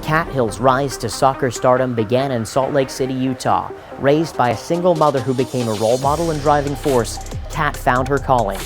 Kat Hill's rise to soccer stardom began in Salt Lake City, Utah. Raised by a single mother who became a role model and driving force, Kat found her calling.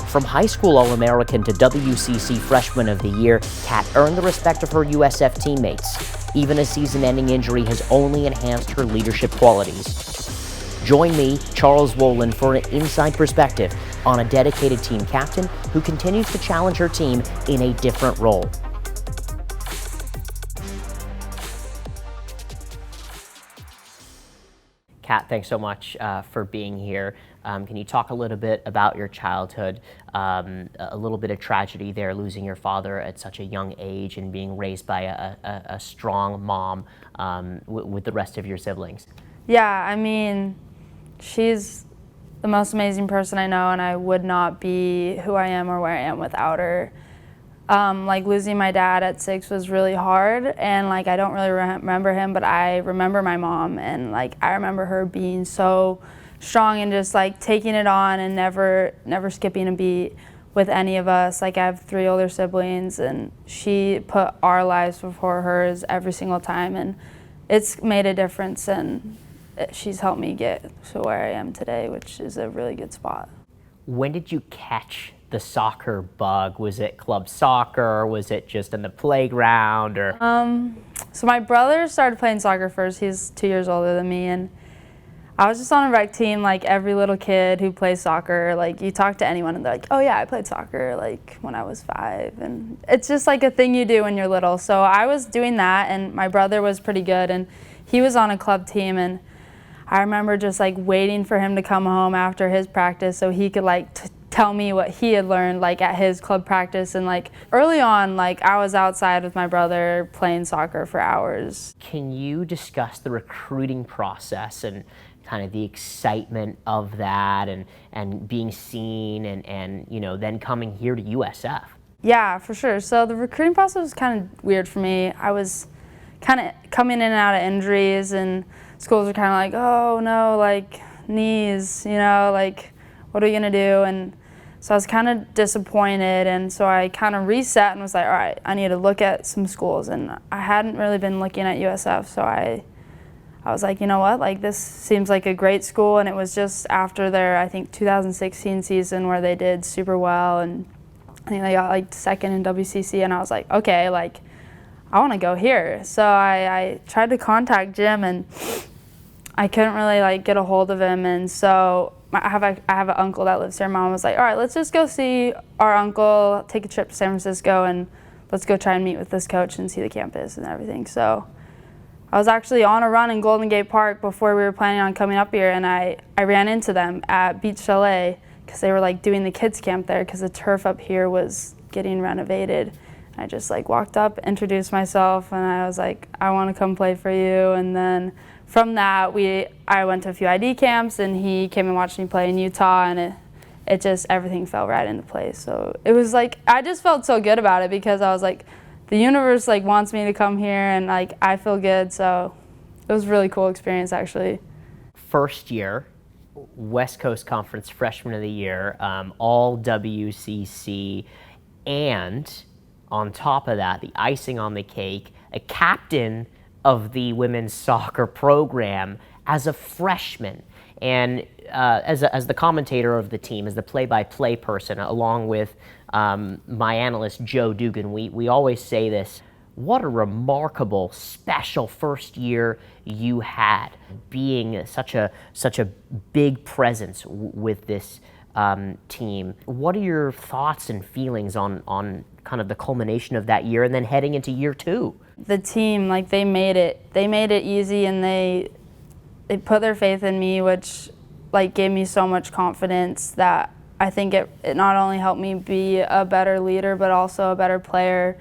From high school All-American to WCC Freshman of the Year, Kat earned the respect of her USF teammates. Even a season-ending injury has only enhanced her leadership qualities. Join me, Charles Wollin, for an inside perspective on a dedicated team captain who continues to challenge her team in a different role. Kat, thanks so much for being here. Can you talk a little bit about your childhood, a little bit of tragedy there, losing your father at such a young age and being raised by a strong mom with the rest of your siblings? Yeah, I mean, she's the most amazing person I know, and I would not be who I am or where I am without her. Like losing my dad at 6 was really hard, and like I don't really remember him, but I remember my mom, and like I remember her being so strong and just like taking it on and never skipping a beat with any of us. Like I have 3 older siblings, and she put our lives before hers every single time, and it's made a difference, and she's helped me get to where I am today, which is a really good spot. When did you catch the soccer bug? Was it club soccer? Was it just in the playground? Or so my brother started playing soccer first. He's 2 years older than me, and I was just on a rec team like every little kid who plays soccer. Like you talk to anyone and they're like, oh yeah, I played soccer like when I was 5, and it's just like a thing you do when you're little. So I was doing that, and my brother was pretty good, and he was on a club team, and I remember just like waiting for him to come home after his practice so he could like tell me what he had learned like at his club practice. And like early on, like I was outside with my brother playing soccer for hours. Can you discuss the recruiting process and kind of the excitement of that and being seen and you know, then coming here to USF? Yeah, for sure. So the recruiting process was kind of weird for me. I was kind of coming in and out of injuries, and schools were kind of like, oh no, like knees, you know, like what are we gonna do? And so I was kind of disappointed, and so I kind of reset and was like, all right, I need to look at some schools, and I hadn't really been looking at USF, so I was like, you know what, like this seems like a great school, and it was just after their, I think, 2016 season where they did super well, and I think they got like second in WCC, and I was like, okay, like I want to go here. So I tried to contact Jim, and I couldn't really like get a hold of him, and so I have an uncle that lives here. Mom was like, all right, let's just go see our uncle, take a trip to San Francisco, and let's go try and meet with this coach and see the campus and everything. So I was actually on a run in Golden Gate Park before we were planning on coming up here, and I ran into them at Beach Chalet because they were like doing the kids camp there because the turf up here was getting renovated. I just like walked up, introduced myself, and I was like, I want to come play for you. And then from that, I went to a few ID camps, and he came and watched me play in Utah, and it just, everything fell right into place. So it was like, I just felt so good about it because I was like, the universe like wants me to come here, and like I feel good. So it was a really cool experience, actually. First year, West Coast Conference Freshman of the Year, All-WCC, and on top of that, the icing on the cake, a captain of the women's soccer program as a freshman. And as the commentator of the team, as the play-by-play person, along with my analyst, Joe Dugan, we always say this: what a remarkable, special first year you had, being such a big presence with this team. What are your thoughts and feelings on kind of the culmination of that year and then heading into year 2? The team, like they made it easy, and they put their faith in me, which like gave me so much confidence that I think it not only helped me be a better leader, but also a better player.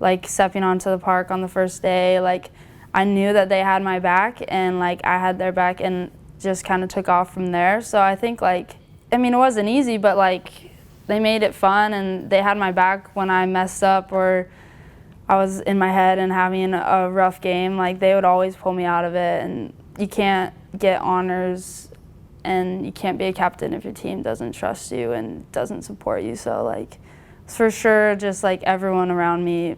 Like stepping onto the park on the first day, like I knew that they had my back, and like I had their back, and just kind of took off from there. So I think like, I mean, it wasn't easy, but like they made it fun, and they had my back when I messed up or I was in my head and having a rough game. Like they would always pull me out of it, and you can't get honors and you can't be a captain if your team doesn't trust you and doesn't support you. So like, for sure, just like everyone around me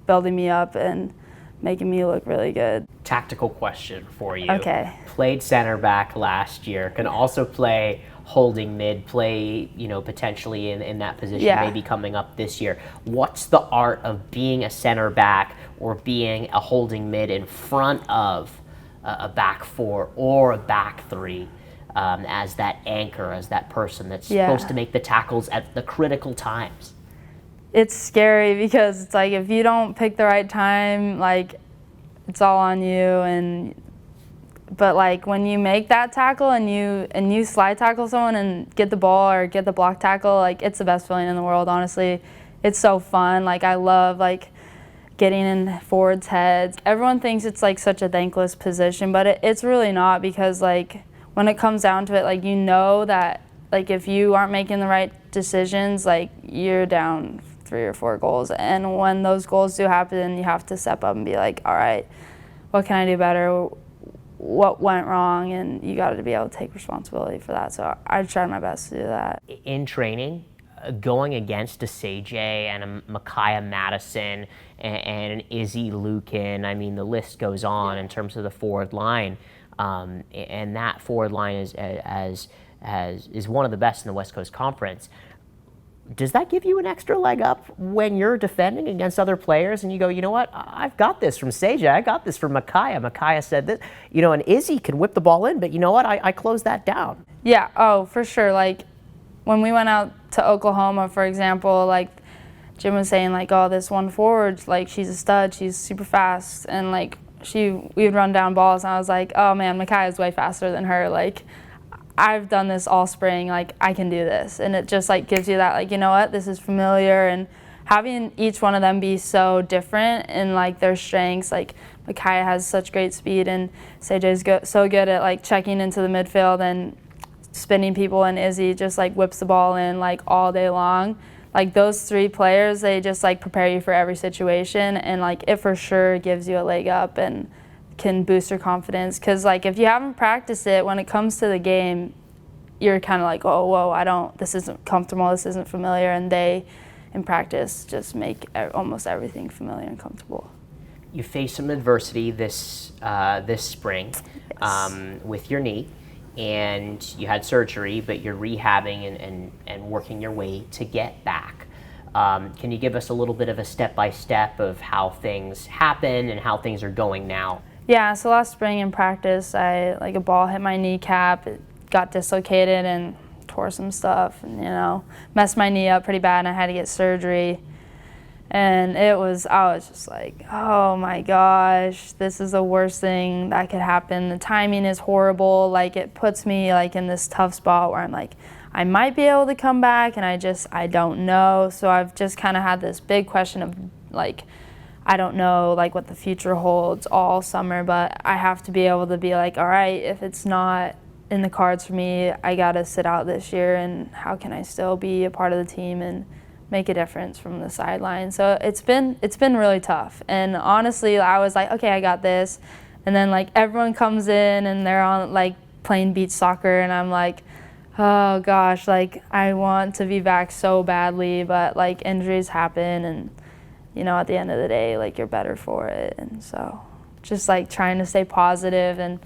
building me up and making me look really good. Tactical question for you. Okay. Played center back last year, can also play holding mid, play, potentially in that position, Yeah. maybe coming up this year. What's the art of being a center back or being a holding mid in front of a back four or a back three as that anchor, as that person that's supposed to make the tackles at the critical times? It's scary because it's like if you don't pick the right time, like it's all on you. But like when you make that tackle and you slide tackle someone and get the ball or get the block tackle, like it's the best feeling in the world, honestly. It's so fun. Like I love like getting in forwards' heads. Everyone thinks it's like such a thankless position, but it's really not, because like when it comes down to it, like you know that like if you aren't making the right decisions, like you're down 3 or 4 goals. And when those goals do happen, you have to step up and be like, all right, what can I do better? What went wrong? And you got to be able to take responsibility for that. So I tried my best to do that. In training, going against a Sage and a Micaiah Madison and an Izzy Lukin, I mean, the list goes on in terms of the forward line. And that forward line is one of the best in the West Coast Conference. Does that give you an extra leg up when you're defending against other players and you go, you know what, I've got this from Sage, I got this from Micaiah. Micaiah said this, and Izzy can whip the ball in, but you know what, I closed that down. Yeah, oh, for sure. Like when we went out to Oklahoma, for example, like Jim was saying, like, oh, this one forward, like she's a stud, she's super fast, and like we would run down balls, and I was like, oh man, Micaiah's way faster than her. Like I've done this all spring, like I can do this. And it just like gives you that, like, you know what, this is familiar. And having each one of them be so different in like their strengths, like Micaiah has such great speed and Sej's so good at like checking into the midfield and spinning people, and Izzy just like whips the ball in like all day long. Like those 3 players, they just like prepare you for every situation, and like it for sure gives you a leg up and can boost your confidence. Because like if you haven't practiced it, when it comes to the game, you're kind of like, oh, whoa, this isn't comfortable, this isn't familiar. And they, in practice, just make almost everything familiar and comfortable. You faced some adversity this spring with your knee, and you had surgery, but you're rehabbing and working your way to get back. Can you give us a little bit of a step-by-step of how things happen and how things are going now? Yeah, so last spring in practice, a ball hit my kneecap, it got dislocated and tore some stuff, and messed my knee up pretty bad, and I had to get surgery. And I was just like, oh my gosh, this is the worst thing that could happen. The timing is horrible. Like it puts me like in this tough spot where I'm like, I might be able to come back, and I don't know. So I've just kind of had this big question of like, I don't know like what the future holds all summer, but I have to be able to be like, all right, if it's not in the cards for me, I gotta sit out this year, and how can I still be a part of the team and make a difference from the sideline? So it's been really tough. And honestly, I was like, okay, I got this. And then like everyone comes in and they're on like playing beach soccer, and I'm like, oh gosh, like I want to be back so badly, but like injuries happen, and at the end of the day, like you're better for it. And so just like trying to stay positive, and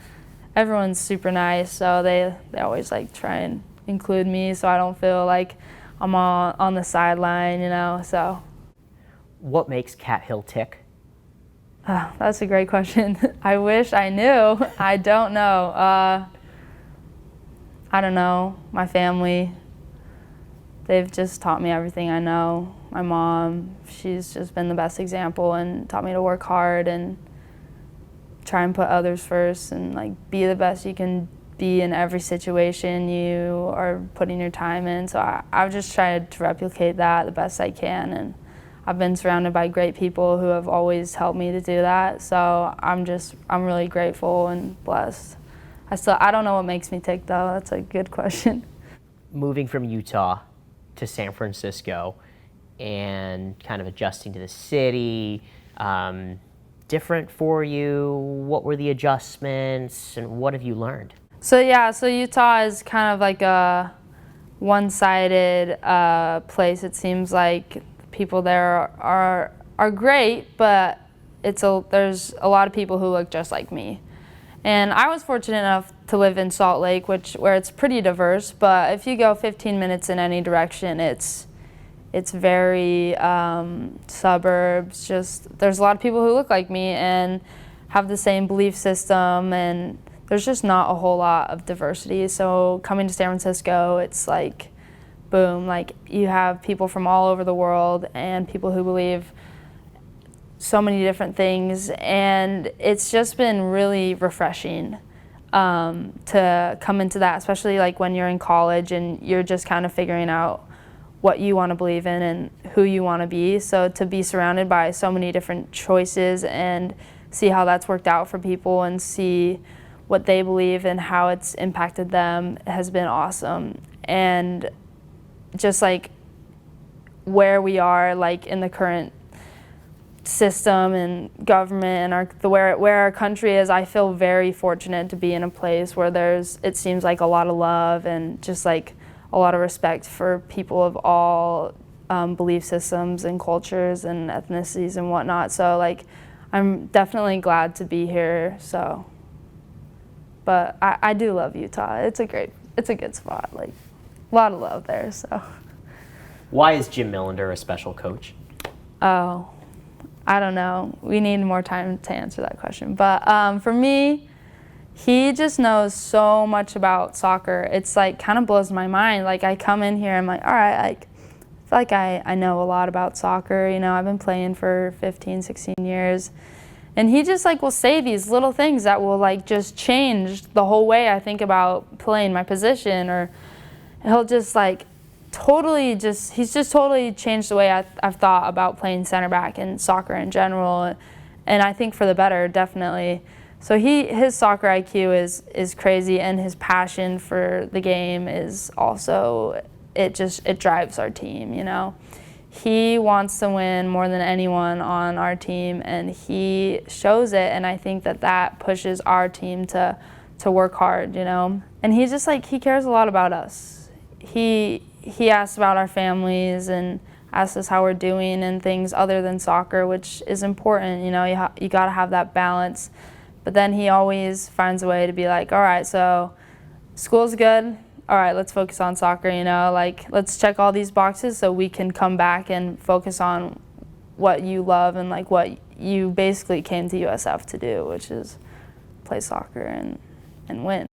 everyone's super nice, so they always like try and include me so I don't feel like I'm on the sideline, so. What makes Cat Hill tick? That's a great question. I wish I knew. I don't know. I don't know. My family, they've just taught me everything I know. My mom, she's just been the best example and taught me to work hard and try and put others first and like be the best you can be in every situation you are putting your time in. So I've just tried to replicate that the best I can, and I've been surrounded by great people who have always helped me to do that. So I'm really grateful and blessed. I don't know what makes me tick though. That's a good question. Moving from Utah to San Francisco and kind of adjusting to the city, different for you? What were the adjustments and what have you learned? So Utah is kind of like a one-sided place. It seems like people there are great, but there's a lot of people who look just like me. And I was fortunate enough to live in Salt Lake, where it's pretty diverse, but if you go 15 minutes in any direction, it's very suburbs. Just there's a lot of people who look like me and have the same belief system, and there's just not a whole lot of diversity. So coming to San Francisco, it's like, boom, like you have people from all over the world and people who believe so many different things, and it's just been really refreshing to come into that, especially like when you're in college and you're just kind of figuring out what you want to believe in and who you want to be. So to be surrounded by so many different choices and see how that's worked out for people and see what they believe and how it's impacted them has been awesome. And just like where we are like in the current system and government and where our country is, I feel very fortunate to be in a place where it seems like a lot of love and just like a lot of respect for people of all belief systems and cultures and ethnicities and whatnot. So like I'm definitely glad to be here. So, but I do love Utah. It's a good spot. Like a lot of love there. So. Why is Jim Millander a special coach? Oh, I don't know. We need more time to answer that question. But for me, he just knows so much about soccer. It's like kind of blows my mind. Like I come in here, I'm like, all right, like I feel like I know a lot about soccer. You know, I've been playing for 15, 16 years. And he just like will say these little things that will like just change the whole way I think about playing my position, or he'll just like he's just totally changed the way I've thought about playing center back and soccer in general, and I think for the better, definitely. So his soccer IQ is crazy, and his passion for the game is also, it drives our team, you know. He wants to win more than anyone on our team, and he shows it, and I think that pushes our team to work hard, you know. And he just like, he cares a lot about us. He asks about our families and asks us how we're doing and things other than soccer, which is important. You know, you got to have that balance. But then he always finds a way to be like, all right, so school's good. All right, let's focus on soccer, you know, like let's check all these boxes so we can come back and focus on what you love and like what you basically came to USF to do, which is play soccer and win.